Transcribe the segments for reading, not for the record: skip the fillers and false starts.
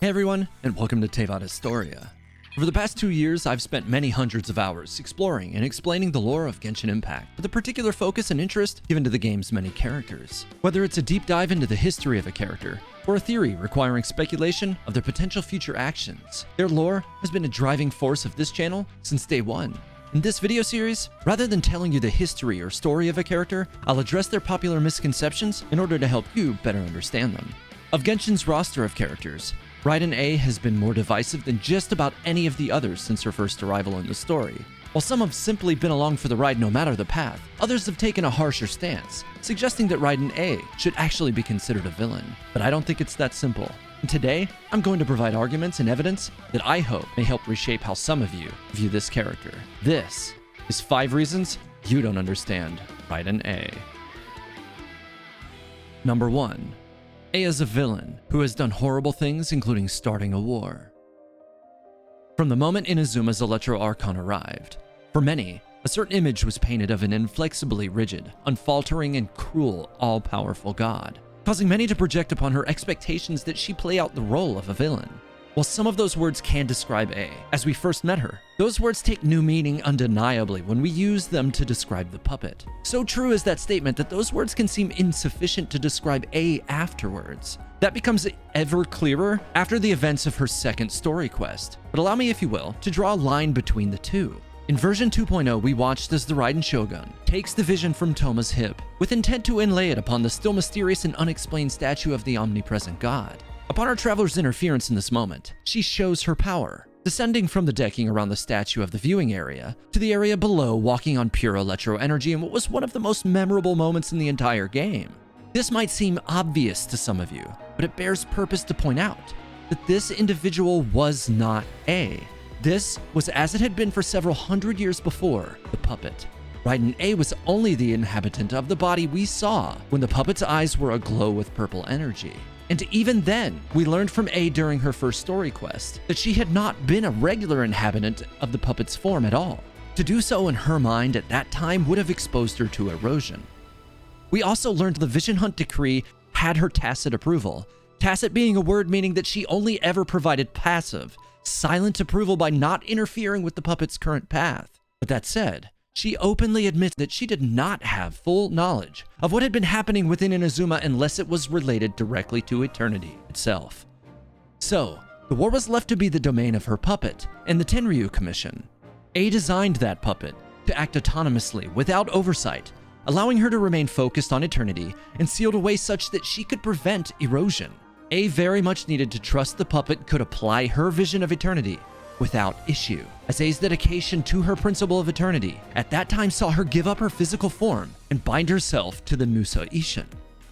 Hey everyone, and welcome to Teyvat Historia. Over the past 2 years, I've spent many hundreds of hours exploring and explaining the lore of Genshin Impact, with a particular focus and interest given to the game's many characters. Whether it's a deep dive into the history of a character, or a theory requiring speculation of their potential future actions, their lore has been a driving force of this channel since day one. In this video series, rather than telling you the history or story of a character, I'll address their popular misconceptions in order to help you better understand them. Of Genshin's roster of characters, Raiden Ei has been more divisive than just about any of the others since her first arrival in the story. While some have simply been along for the ride no matter the path, others have taken a harsher stance, suggesting that Raiden Ei should actually be considered a villain. But I don't think it's that simple. And today, I'm going to provide arguments and evidence that I hope may help reshape how some of you view this character. This is 5 reasons you don't understand Raiden Ei. Number 1. Ei is a villain who has done horrible things, including starting a war. From the moment Inazuma's Electro Archon arrived, for many, a certain image was painted of an inflexibly rigid, unfaltering, and cruel, all-powerful god, causing many to project upon her expectations that she play out the role of a villain. While some of those words can describe Ei as we first met her, those words take new meaning undeniably when we use them to describe the puppet. So true is that statement that those words can seem insufficient to describe Ei afterwards. That becomes ever clearer after the events of her second story quest. But allow me, if you will, to draw a line between the two. In version 2.0, we watched as the Raiden Shogun takes the vision from Toma's hip, with intent to inlay it upon the still mysterious and unexplained statue of the omnipresent god. Upon our traveler's interference in this moment, she shows her power, descending from the decking around the statue of the viewing area to the area below, walking on pure electro energy in what was one of the most memorable moments in the entire game. This might seem obvious to some of you, but it bears purpose to point out that this individual was not Ei. This was as it had been for several hundred years before, the puppet. Raiden Ei was only the inhabitant of the body we saw when the puppet's eyes were aglow with purple energy. And even then, we learned from Ei during her first story quest that she had not been a regular inhabitant of the puppet's form at all. To do so in her mind at that time would have exposed her to erosion. We also learned the Vision Hunt decree had her tacit approval, tacit being a word meaning that she only ever provided passive, silent approval by not interfering with the puppet's current path. But that said, she openly admits that she did not have full knowledge of what had been happening within Inazuma unless it was related directly to eternity itself. So, the war was left to be the domain of her puppet and the Tenryu Commission. Ei designed that puppet to act autonomously without oversight, allowing her to remain focused on eternity and sealed away such that she could prevent erosion. Ei very much needed to trust the puppet could apply her vision of eternity without issue, as Ei's dedication to her principle of eternity at that time saw her give up her physical form and bind herself to the Musa Ishin.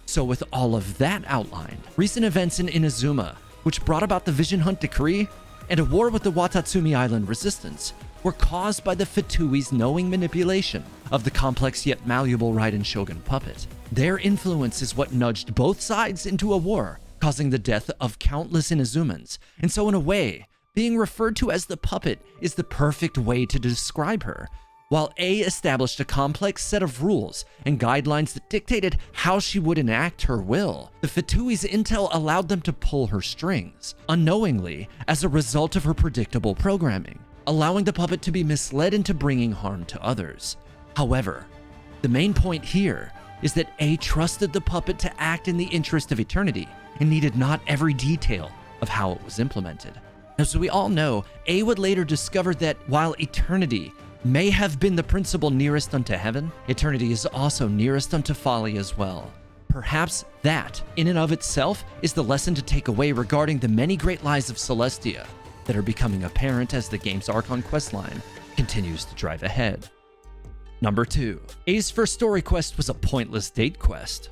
So with all of that outlined, recent events in Inazuma, which brought about the Vision Hunt decree and a war with the Watatsumi Island resistance, were caused by the Fatui's knowing manipulation of the complex yet malleable Raiden Shogun puppet. Their influence is what nudged both sides into a war, causing the death of countless Inazumans, and so in a way, being referred to as the puppet is the perfect way to describe her. While Ei established a complex set of rules and guidelines that dictated how she would enact her will, the Fatui's intel allowed them to pull her strings, unknowingly, as a result of her predictable programming, allowing the puppet to be misled into bringing harm to others. However, the main point here is that Ei trusted the puppet to act in the interest of eternity and needed not every detail of how it was implemented. As we all know, Ei would later discover that while eternity may have been the principle nearest unto heaven, eternity is also nearest unto folly as well. Perhaps that, in and of itself, is the lesson to take away regarding the many great lies of Celestia that are becoming apparent as the game's Archon questline continues to drive ahead. Number 2. Ei's first story quest was a pointless date quest.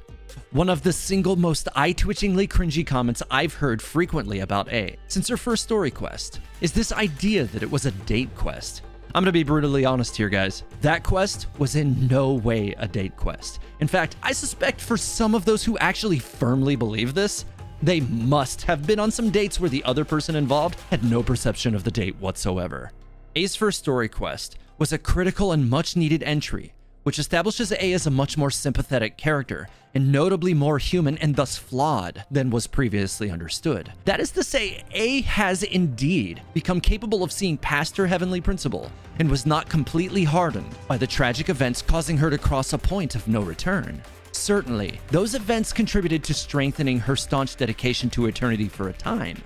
One of the single most eye-twitchingly cringy comments I've heard frequently about Ei since her first story quest is this idea that it was a date quest. I'm gonna be brutally honest here, guys. That quest was in no way a date quest. In fact, I suspect for some of those who actually firmly believe this, they must have been on some dates where the other person involved had no perception of the date whatsoever. Ei's first story quest was a critical and much-needed entry which establishes Ei as a much more sympathetic character, and notably more human and thus flawed than was previously understood. That is to say, Ei has indeed become capable of seeing past her heavenly principle, and was not completely hardened by the tragic events causing her to cross a point of no return. Certainly, those events contributed to strengthening her staunch dedication to eternity for a time,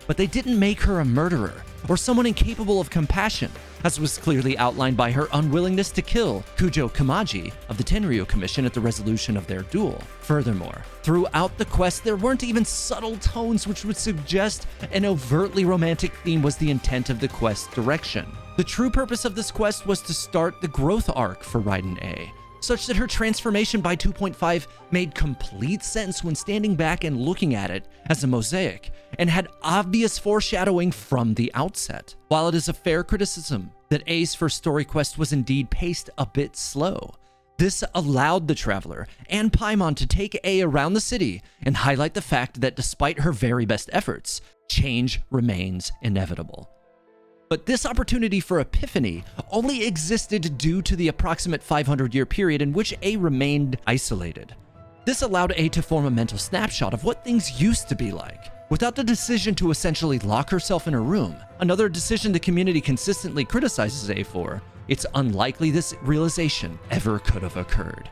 but they didn't make her a murderer or someone incapable of compassion, as was clearly outlined by her unwillingness to kill Kujo Kamaji of the Tenryu Commission at the resolution of their duel. Furthermore, throughout the quest, there weren't even subtle tones which would suggest an overtly romantic theme was the intent of the quest's direction. The true purpose of this quest was to start the growth arc for Raiden Ei, such that her transformation by 2.5 made complete sense when standing back and looking at it as a mosaic, and had obvious foreshadowing from the outset. While it is a fair criticism that Ei's first story quest was indeed paced a bit slow, this allowed the Traveler and Paimon to take Ei around the city and highlight the fact that despite her very best efforts, change remains inevitable. But this opportunity for epiphany only existed due to the approximate 500-year period in which Ei remained isolated. This allowed Ei to form a mental snapshot of what things used to be like, without the decision to essentially lock herself in her room. Another decision the community consistently criticizes Ei for. It's unlikely this realization ever could have occurred.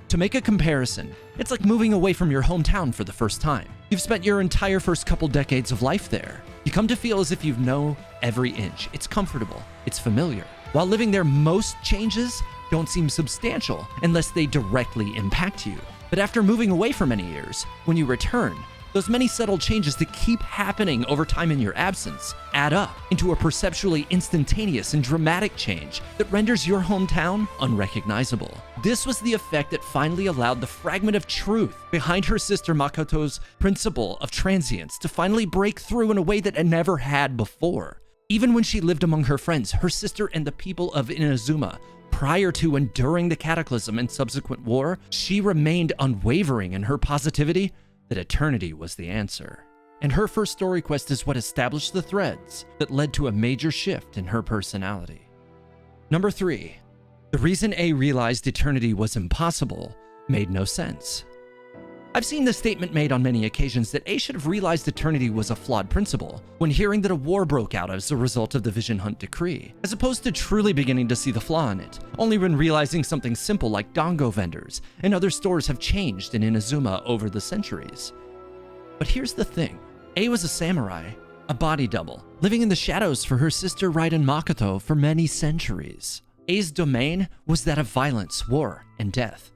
To make a comparison, it's like moving away from your hometown for the first time. You've spent your entire first couple decades of life there. You come to feel as if you know every inch. It's comfortable, it's familiar. While living there, most changes don't seem substantial unless they directly impact you. But after moving away for many years, when you return, those many subtle changes that keep happening over time in your absence add up into a perceptually instantaneous and dramatic change that renders your hometown unrecognizable. This was the effect that finally allowed the fragment of truth behind her sister Makoto's principle of transience to finally break through in a way that it never had before. Even when she lived among her friends, her sister, and the people of Inazuma, prior to and during the cataclysm and subsequent war, she remained unwavering in her positivity that eternity was the answer. And her first story quest is what established the threads that led to a major shift in her personality. Number 3. The reason Ei realized eternity was impossible made no sense. I've seen the statement made on many occasions that Ei should have realized eternity was a flawed principle when hearing that a war broke out as a result of the Vision Hunt decree, as opposed to truly beginning to see the flaw in it, only when realizing something simple like dango vendors and other stores have changed in Inazuma over the centuries. But here's the thing. Ei was a samurai, a body double, living in the shadows for her sister Raiden Makoto for many centuries. Ei's domain was that of violence, war, and death.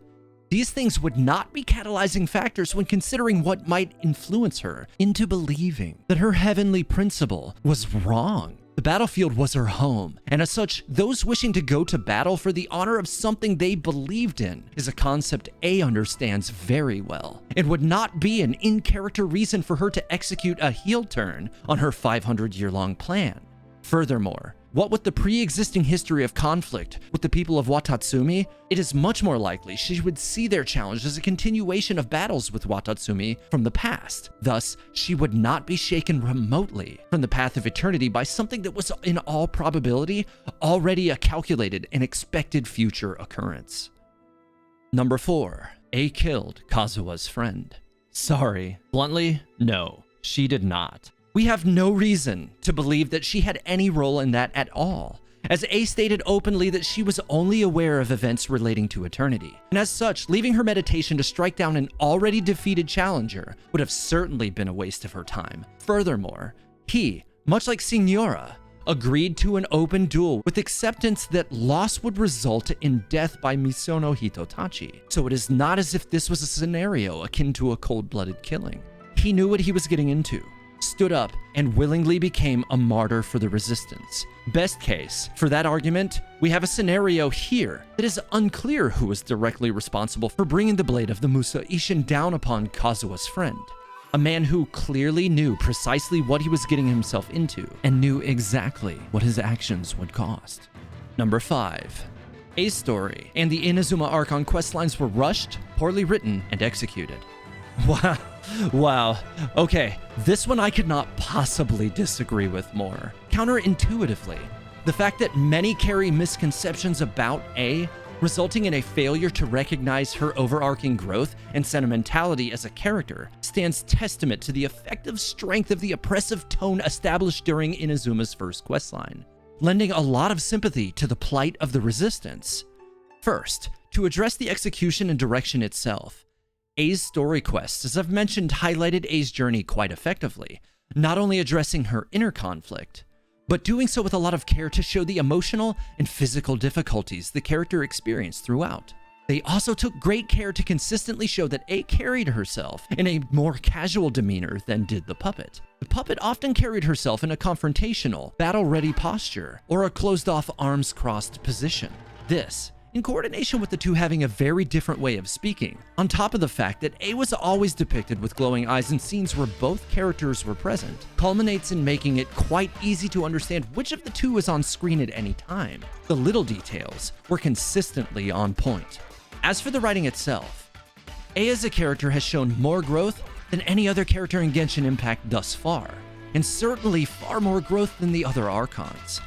These things would not be catalyzing factors when considering what might influence her into believing that her heavenly principle was wrong. The battlefield was her home, and as such, those wishing to go to battle for the honor of something they believed in is a concept Ei understands very well. It would not be an in-character reason for her to execute a heel turn on her 500-year-long plan. Furthermore, what with the pre-existing history of conflict with the people of Watatsumi, it is much more likely she would see their challenge as a continuation of battles with Watatsumi from the past. Thus, she would not be shaken remotely from the path of eternity by something that was in all probability already a calculated and expected future occurrence. Number 4. Ei killed Kazua's friend. Sorry, bluntly, no, she did not. We have no reason to believe that she had any role in that at all, as Ei stated openly that she was only aware of events relating to eternity, and as such, leaving her meditation to strike down an already defeated challenger would have certainly been a waste of her time. Furthermore, he, much like Signora, agreed to an open duel with acceptance that loss would result in death by Misono Hitotachi, so it is not as if this was a scenario akin to a cold-blooded killing. He knew what he was getting into, stood up, and willingly became a martyr for the resistance. Best case, for that argument, we have a scenario here that is unclear who was directly responsible for bringing the blade of the Musa Ishin down upon Kazua's friend. A man who clearly knew precisely what he was getting himself into and knew exactly what his actions would cost. Number 5. Ei's story and the Inazuma arc on questlines were rushed, poorly written, and executed. Wow. Okay, this one I could not possibly disagree with more. Counterintuitively, the fact that many carry misconceptions about Ei resulting in a failure to recognize her overarching growth and sentimentality as a character, stands testament to the effective strength of the oppressive tone established during Inazuma's first questline, lending a lot of sympathy to the plight of the Resistance. First, to address the execution and direction itself, Ei's story quests, as I've mentioned, highlighted Ei's journey quite effectively, not only addressing her inner conflict, but doing so with a lot of care to show the emotional and physical difficulties the character experienced throughout. They also took great care to consistently show that Ei carried herself in a more casual demeanor than did the puppet. The puppet often carried herself in a confrontational, battle-ready posture, or a closed-off arms-crossed position. This, in coordination with the two having a very different way of speaking, on top of the fact that Ei was always depicted with glowing eyes in scenes where both characters were present, culminates in making it quite easy to understand which of the two was on screen at any time. The little details were consistently on point. As for the writing itself, Ei as a character has shown more growth than any other character in Genshin Impact thus far, and certainly far more growth than the other Archons.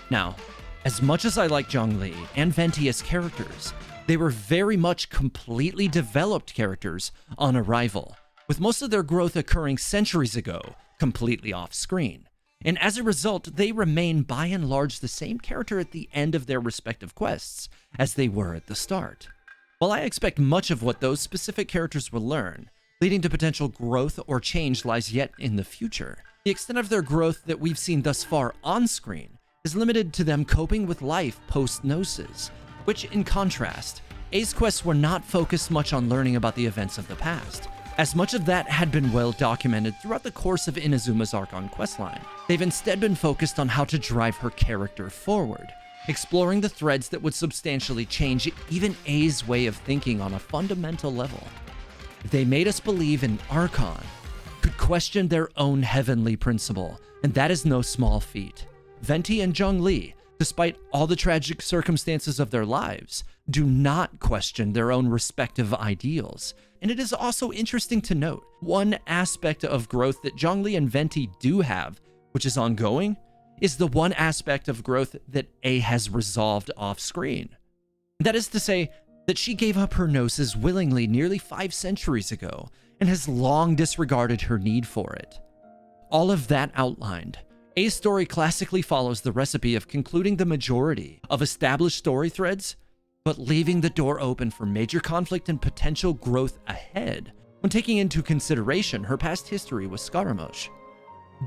Now, as much as I like Zhongli and Venti as characters, they were very much completely developed characters on arrival, with most of their growth occurring centuries ago, completely off-screen. And as a result, they remain by and large the same character at the end of their respective quests as they were at the start. While I expect much of what those specific characters will learn, leading to potential growth or change lies yet in the future, the extent of their growth that we've seen thus far on-screen is limited to them coping with life post-Gnosis, which, in contrast, Ei's quests were not focused much on learning about the events of the past, as much of that had been well documented throughout the course of Inazuma's Archon questline. They've instead been focused on how to drive her character forward, exploring the threads that would substantially change even Ei's way of thinking on a fundamental level. They made us believe an Archon could question their own heavenly principle, and that is no small feat. Venti and Zhongli, despite all the tragic circumstances of their lives, do not question their own respective ideals. And it is also interesting to note, one aspect of growth that Zhongli and Venti do have, which is ongoing, is the one aspect of growth that Ei has resolved off-screen. That is to say, that she gave up her gnosis willingly nearly 5 centuries ago, and has long disregarded her need for it. All of that outlined, Ei's story classically follows the recipe of concluding the majority of established story threads, but leaving the door open for major conflict and potential growth ahead, when taking into consideration her past history with Scaramouche.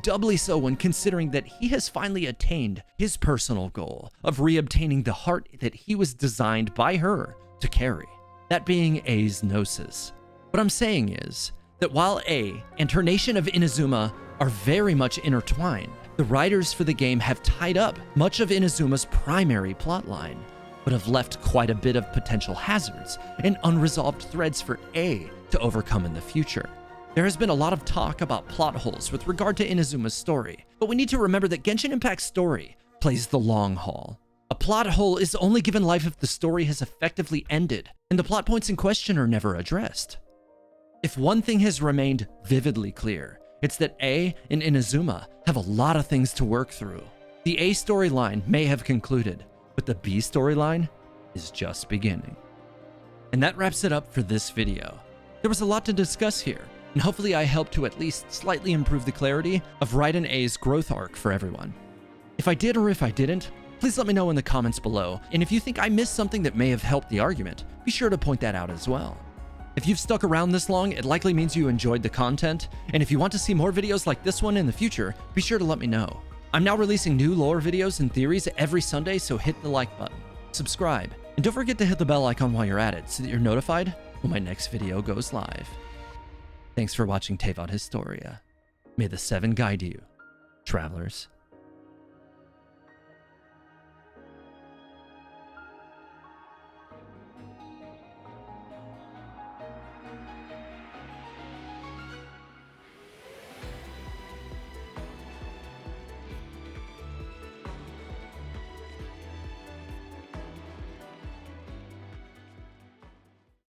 Doubly so when considering that he has finally attained his personal goal of reobtaining the heart that he was designed by her to carry, that being Ei's gnosis. What I'm saying is that while Ei and her nation of Inazuma are very much intertwined, the writers for the game have tied up much of Inazuma's primary plotline, but have left quite a bit of potential hazards and unresolved threads for Ei to overcome in the future. There has been a lot of talk about plot holes with regard to Inazuma's story, but we need to remember that Genshin Impact's story plays the long haul. A plot hole is only given life if the story has effectively ended, and the plot points in question are never addressed. If one thing has remained vividly clear, it's that Ei and Inazuma have a lot of things to work through. The A storyline may have concluded, but the B storyline is just beginning. And that wraps it up for this video. There was a lot to discuss here, and hopefully I helped to at least slightly improve the clarity of Raiden Ei's growth arc for everyone. If I did or if I didn't, please let me know in the comments below, and if you think I missed something that may have helped the argument, be sure to point that out as well. If you've stuck around this long, it likely means you enjoyed the content, and if you want to see more videos like this one in the future, be sure to let me know. I'm now releasing new lore videos and theories every Sunday, so hit the like button, subscribe, and don't forget to hit the bell icon while you're at it so that you're notified when my next video goes live. Thanks for watching Teyvat Historia. May the 7 guide you, travelers.